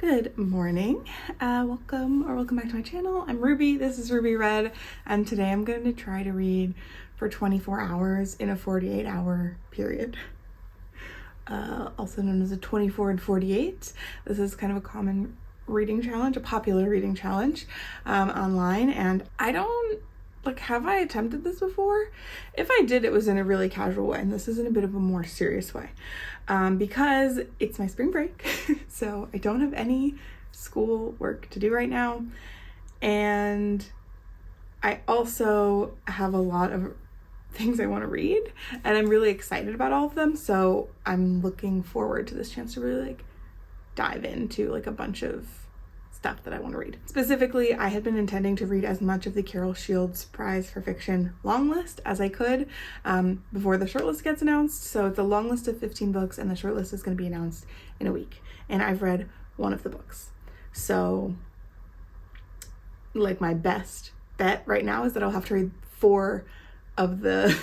Good morning. Welcome back to my channel. I'm Ruby. This is Ruby Read, and today I'm going to try to read for 24 hours in a 48-hour period. Also known as a 24 and 48. This is kind of a common reading challenge, a popular reading challenge online, and I don't have I attempted this before? If I did, it was in a really casual way, and this is in a bit of a more serious way. Because it's my spring break, so I don't have any school work to do right now, and I also have a lot of things I want to read, and I'm really excited about all of them, so I'm looking forward to this chance to really dive into a bunch of stuff that I want to read. Specifically, I had been intending to read as much of the Carol Shields Prize for Fiction long list as I could before the shortlist gets announced. So it's a long list of 15 books, and the shortlist is going to be announced in a week. And I've read one of the books. So my best bet right now is that I'll have to read 4 of the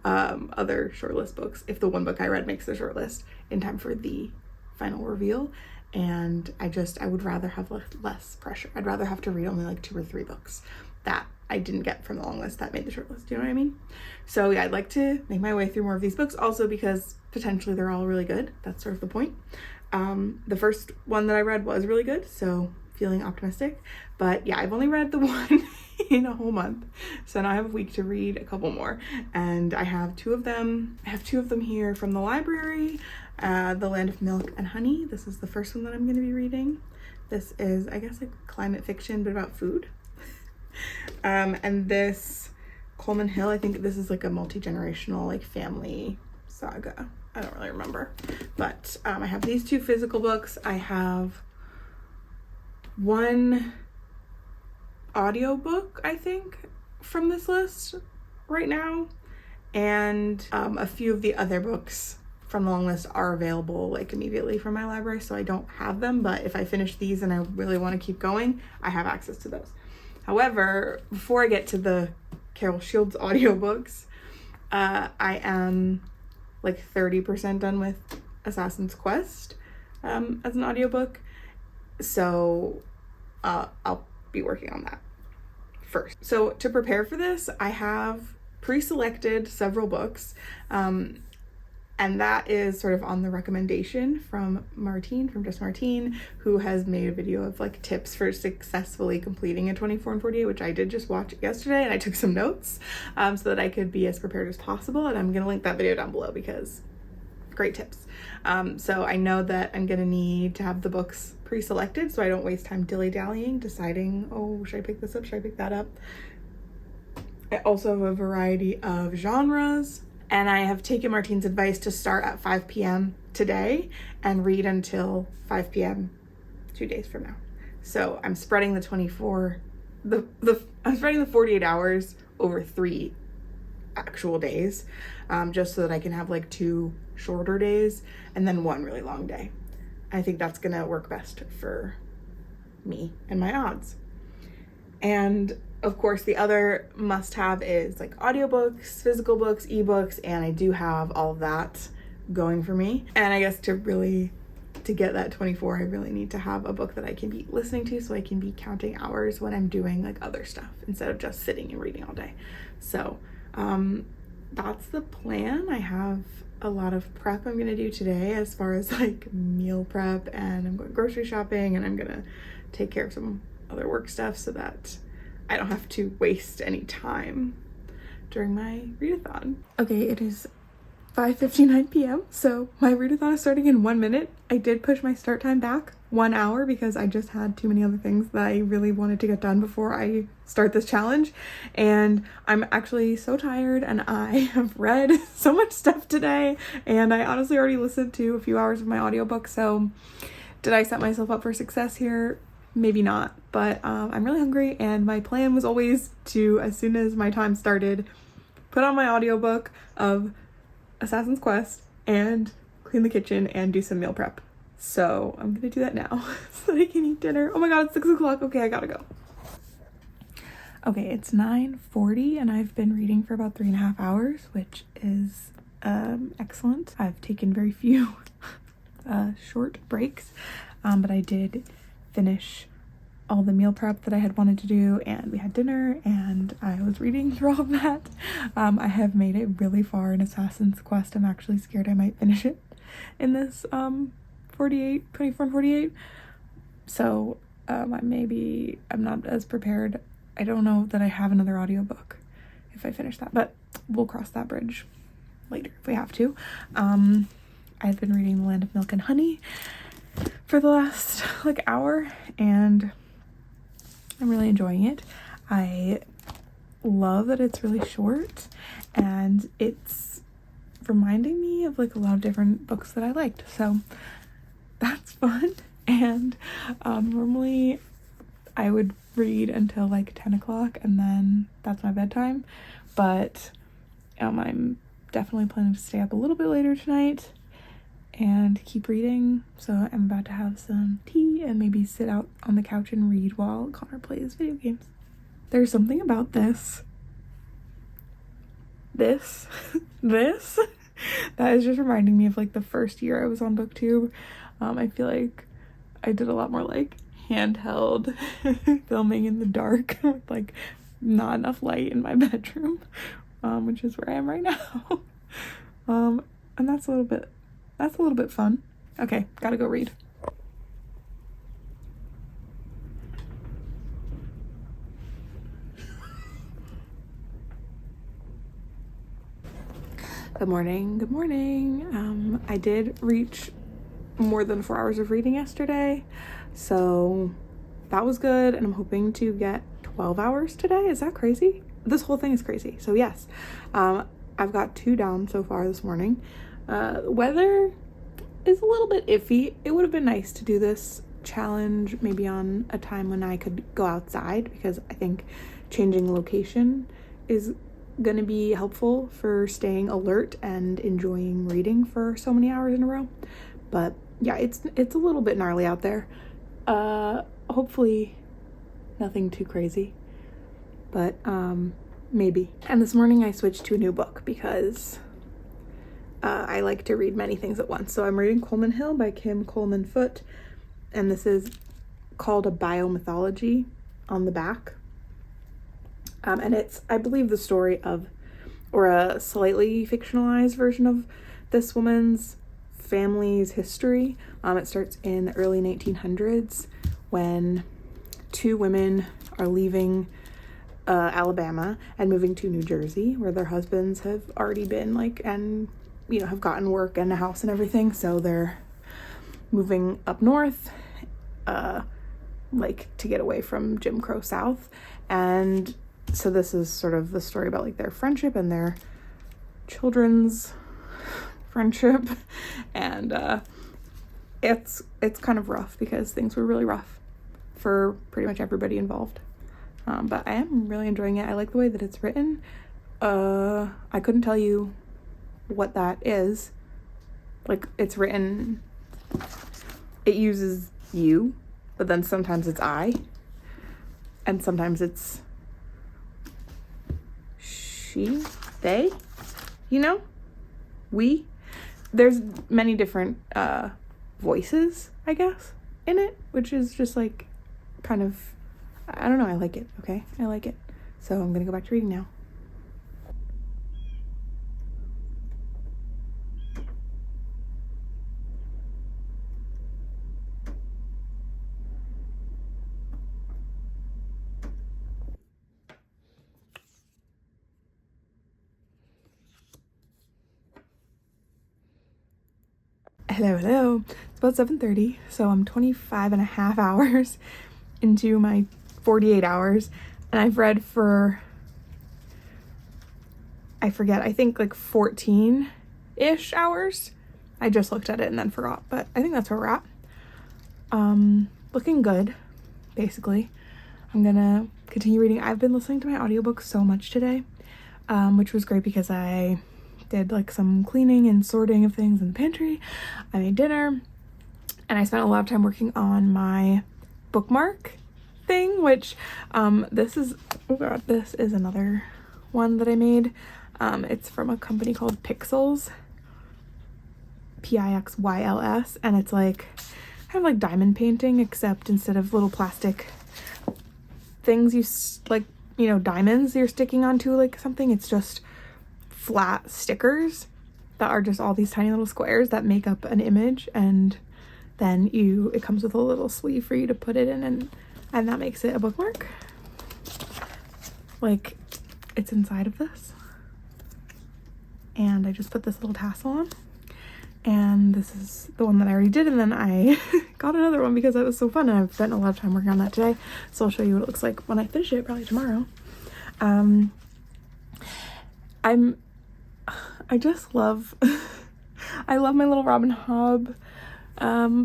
other shortlist books if the one book I read makes the shortlist in time for the final reveal. And I would rather have less pressure. I'd rather have to read only 2 or 3 books that I didn't get from the long list that made the short list. Do you know what I mean? So yeah, I'd like to make my way through more of these books, also because potentially they're all really good. That's sort of the point. The first one that I read was really good, so feeling optimistic. But yeah, I've only read the one in a whole month, so now I have a week to read a couple more, and I have 2 of them. I have 2 of them here from the library. The Land of Milk and Honey. This is the first one that I'm going to be reading. This is, I guess, climate fiction, but about food. And this Coleman Hill, I think this is a multi-generational family saga. I don't really remember, but I have these 2 physical books. I have 1 audiobook, I think, from this list right now, and a few of the other books from the long list are available immediately from my library, so I don't have them, but if I finish these and I really want to keep going, I have access to those. However, before I get to the Carol Shields audiobooks, I am 30% done with Assassin's Quest as an audiobook, so I'll be working on that first. So to prepare for this, I have pre-selected several books, and that is sort of on the recommendation from Martine, from Just Martine, who has made a video of tips for successfully completing a 24 and 48, which I did just watch yesterday, and I took some notes so that I could be as prepared as possible. And I'm going to link that video down below because great tips. So I know that I'm going to need to have the books pre-selected so I don't waste time dilly-dallying, deciding, oh, should I pick this up? Should I pick that up? I also have a variety of genres. And I have taken Martine's advice to start at 5 p.m. today and read until 5 p.m. 2 days from now. So I'm spreading the 48 hours over 3 actual days, just so that I can have 2 shorter days and then 1 really long day. I think that's gonna work best for me and my odds. And of course, the other must-have is audiobooks, physical books, ebooks, and I do have all of that going for me. And I guess to get that 24, I really need to have a book that I can be listening to, so I can be counting hours when I'm doing other stuff instead of just sitting and reading all day. So that's the plan. I have a lot of prep I'm gonna do today as far as meal prep, and I'm going grocery shopping, and I'm gonna take care of some other work stuff so that I don't have to waste any time during my readathon. Okay, it is 5:59 p.m. so my readathon is starting in 1 minute. I did push my start time back 1 hour because I just had too many other things that I really wanted to get done before I start this challenge, and I'm actually so tired, and I have read so much stuff today, and I honestly already listened to a few hours of my audiobook. So did I set myself up for success here? Maybe not, but I'm really hungry, and my plan was always to, as soon as my time started, put on my audiobook of Assassin's Quest and clean the kitchen and do some meal prep. So I'm gonna do that now so that I can eat dinner. Oh my god, it's 6 o'clock. Okay, I gotta go. Okay, it's 9:40 and I've been reading for about 3.5 hours, which is excellent. I've taken very few short breaks. but I did finish all the meal prep that I had wanted to do, and we had dinner, and I was reading through all of that. I have made it really far in Assassin's Quest. I'm actually scared I might finish it in this 24 and 48. So I'm not as prepared. I don't know that I have another audiobook if I finish that, but we'll cross that bridge later if we have to. I've been reading The Land of Milk and Honey for the last hour, and I'm really enjoying it. I love that it's really short, and it's reminding me of a lot of different books that I liked, so that's fun. And normally I would read until 10 o'clock, and then that's my bedtime, but I'm definitely planning to stay up a little bit later tonight and keep reading. So I'm about to have some tea and maybe sit out on the couch and read while Connor plays video games. There's something about this that is just reminding me of the first year I was on BookTube. I feel like I did a lot more handheld filming in the dark with not enough light in my bedroom, which is where I am right now. And that's a little bit fun. Okay, gotta go read. Good morning. I did reach more than 4 hours of reading yesterday, so that was good, and I'm hoping to get 12 hours today. Is that crazy? This whole thing is crazy. So yes, I've got 2 down so far this morning. Weather is a little bit iffy. It would have been nice to do this challenge maybe on a time when I could go outside, because I think changing location is gonna be helpful for staying alert and enjoying reading for so many hours in a row. But yeah, it's a little bit gnarly out there. Hopefully nothing too crazy, but maybe. And this morning I switched to a new book because I like to read many things at once. So I'm reading Coleman Hill by Kim Coleman Foote, and this is called A Biomythology on the back. And it's, I believe, the story of, or a slightly fictionalized version of this woman's family's history. It starts in the early 1900s when 2 women are leaving Alabama and moving to New Jersey, where their husbands have already been and have gotten work and a house and everything. So they're moving up north, to get away from Jim Crow South. And so this is sort of the story about their friendship and their children's friendship. And it's kind of rough because things were really rough for pretty much everybody involved. But I am really enjoying it. I like the way that it's written. I couldn't tell you what that is. It's written, it uses you, but then sometimes it's I, and sometimes it's she, they, we. There's many different voices, I guess, in it, which is just kind of, I don't know, I like it. Okay, I like it. So I'm gonna go back to reading now. Hello. It's about 7:30, so I'm 25 and a half hours into my 48 hours, and I've read for, I forget, I think 14-ish hours. I just looked at it and then forgot, but I think that's where we're at. Looking good, basically. I'm gonna continue reading. I've been listening to my audiobook so much today, which was great because I did some cleaning and sorting of things in the pantry. I made dinner, and I spent a lot of time working on my bookmark thing, which this is another one that I made. It's from a company called Pixels, Pixyls, and it's kind of like diamond painting, except instead of little plastic things diamonds you're sticking onto like something, it's just flat stickers that are just all these tiny little squares that make up an image, and then it comes with a little sleeve for you to put it in, and that makes it a bookmark. Like, it's inside of this, and I just put this little tassel on, and this is the one that I already did, and then I got another one because that was so fun, and I've spent a lot of time working on that today, so I'll show you what it looks like when I finish it, probably tomorrow. I just love I love my little Robin Hobb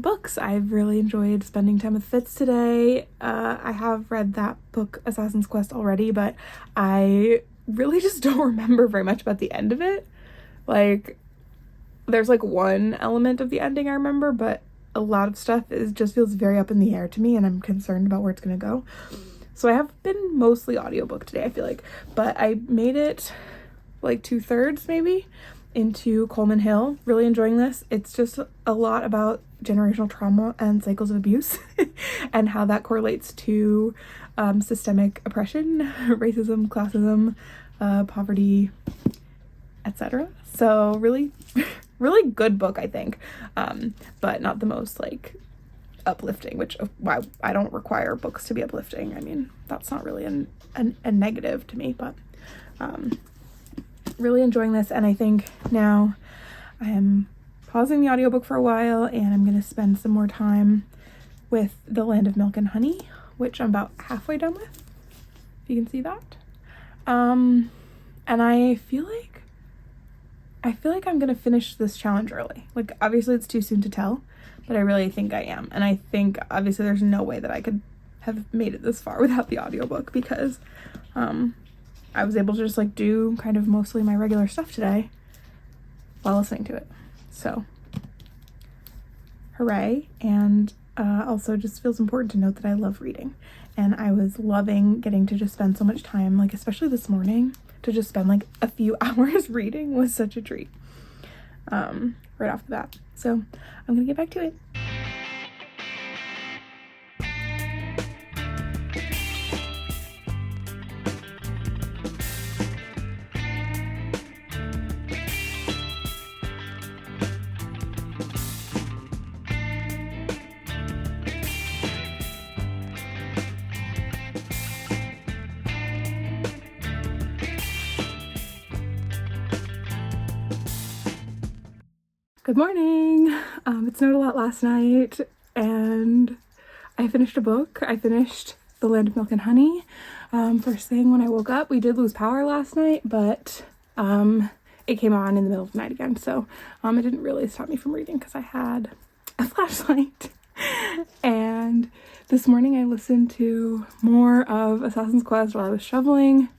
books. I've really enjoyed spending time with Fitz today. I have read that book, Assassin's Quest, already, but I really just don't remember very much about the end of it. Like, there's like one element of the ending I remember, but a lot of stuff just feels very up in the air to me, and I'm concerned about where it's gonna go. So I have been mostly audiobook today, I feel like, but I made it like 2/3 maybe into Coleman Hill. Really enjoying this. It's just a lot about generational trauma and cycles of abuse and how that correlates to systemic oppression, racism, classism, poverty, etc. So really really good book, I think, but not the most like uplifting, which why I don't require books to be uplifting. I mean, that's not really a negative to me, but really enjoying this. And I think now I am pausing the audiobook for a while, and I'm going to spend some more time with The Land of Milk and Honey, which I'm about halfway done with, if you can see that. And I feel like I'm going to finish this challenge early. Like, obviously it's too soon to tell, but I really think I am. And I think obviously there's no way that I could have made it this far without the audiobook, because I was able to just like do kind of mostly my regular stuff today while listening to it. So hooray. And also just feels important to note that I love reading, and I was loving getting to just spend so much time, like especially this morning, to just spend like a few hours reading was such a treat right off the bat. So I'm gonna get back to it. Good morning. It snowed a lot last night, and I finished a book. I finished The Land of Milk and Honey. First thing when I woke up, we did lose power last night, but it came on in the middle of the night again, so it didn't really stop me from reading because I had a flashlight. And this morning I listened to more of Assassin's Quest while I was shoveling,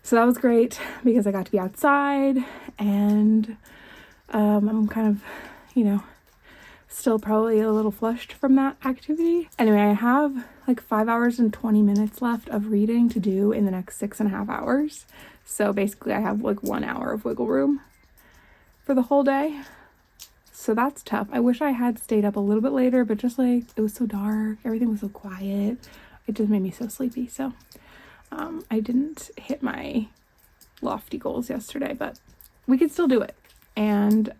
so that was great because I got to be outside, and I'm kind of, still probably a little flushed from that activity. Anyway, I have like 5 hours and 20 minutes left of reading to do in the next 6.5 hours. So basically I have like 1 hour of wiggle room for the whole day. So that's tough. I wish I had stayed up a little bit later, but just like it was so dark, everything was so quiet. It just made me so sleepy. So I didn't hit my lofty goals yesterday, but we could still do it. And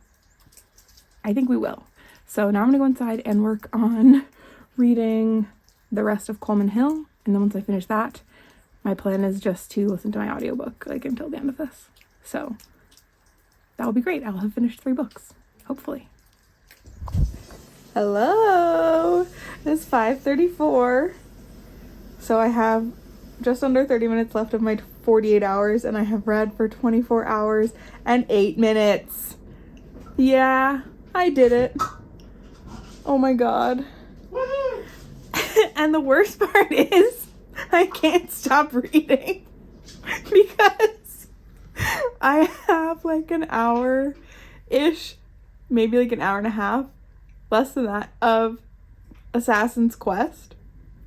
I think we will. So now I'm gonna go inside and work on reading the rest of Coleman Hill, and then once I finish that, my plan is just to listen to my audiobook like until the end of this. So that will be great. I'll have finished 3 books, hopefully. Hello, it's 5:34. So I have just under 30 minutes left of my 48 hours, and I have read for 24 hours and 8 minutes. Yeah, I did it. Oh my god. And the worst part is I can't stop reading because I have like an hour-ish, maybe like an hour and a half, less than that, of Assassin's Quest,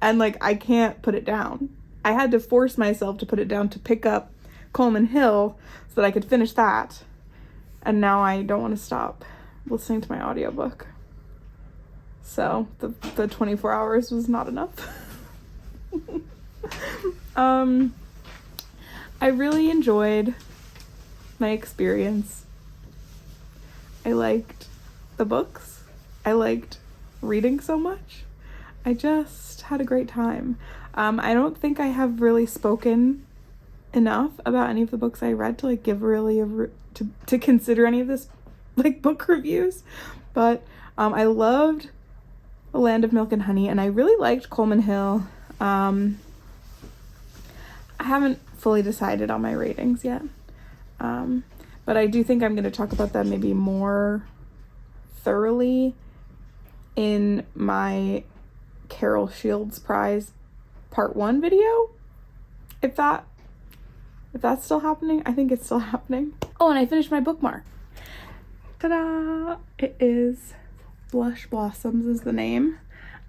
and like I can't put it down. I had to force myself to put it down to pick up Coleman Hill so that I could finish that. And now I don't want to stop listening to my audiobook. So the 24 hours was not enough. I really enjoyed my experience. I liked the books. I liked reading so much. I just had a great time. I don't think I have really spoken enough about any of the books I read to like give really to consider any of this like book reviews, but I loved The Land of Milk and Honey, and I really liked Coleman Hill. I haven't fully decided on my ratings yet, but I do think I'm going to talk about them maybe more thoroughly in my Carol Shields Prize Part 1 video, if that's still happening. I think it's still happening. Oh, and I finished my bookmark. Ta-da! It is Blush Blossoms is the name.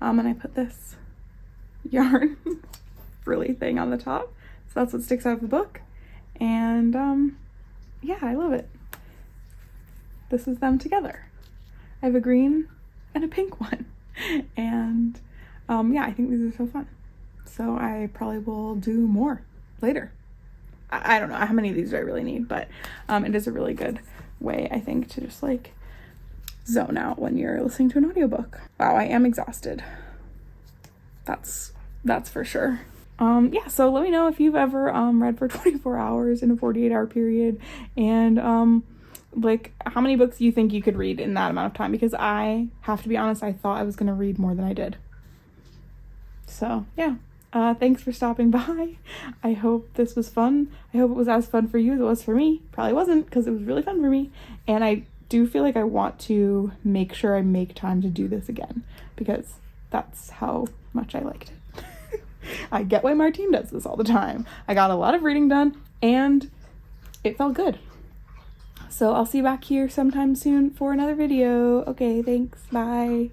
And I put this yarn frilly thing on the top. So that's what sticks out of the book. And yeah, I love it. This is them together. I have a green and a pink one. And yeah, I think these are so fun. So I probably will do more later. I don't know how many of these do I really need, but it is a really good way, I think, to just like zone out when you're listening to an audiobook. Wow, I am exhausted. That's for sure. Yeah, so let me know if you've ever read for 24 hours in a 48-hour period, and like how many books you think you could read in that amount of time, because I have to be honest, I thought I was going to read more than I did. So yeah, thanks for stopping by. I hope this was fun. I hope it was as fun for you as it was for me. Probably wasn't, because it was really fun for me, and I do feel like I want to make sure I make time to do this again, because that's how much I liked it. I get why Martine does this all the time. I got a lot of reading done, and it felt good. So I'll see you back here sometime soon for another video. Okay, thanks. Bye.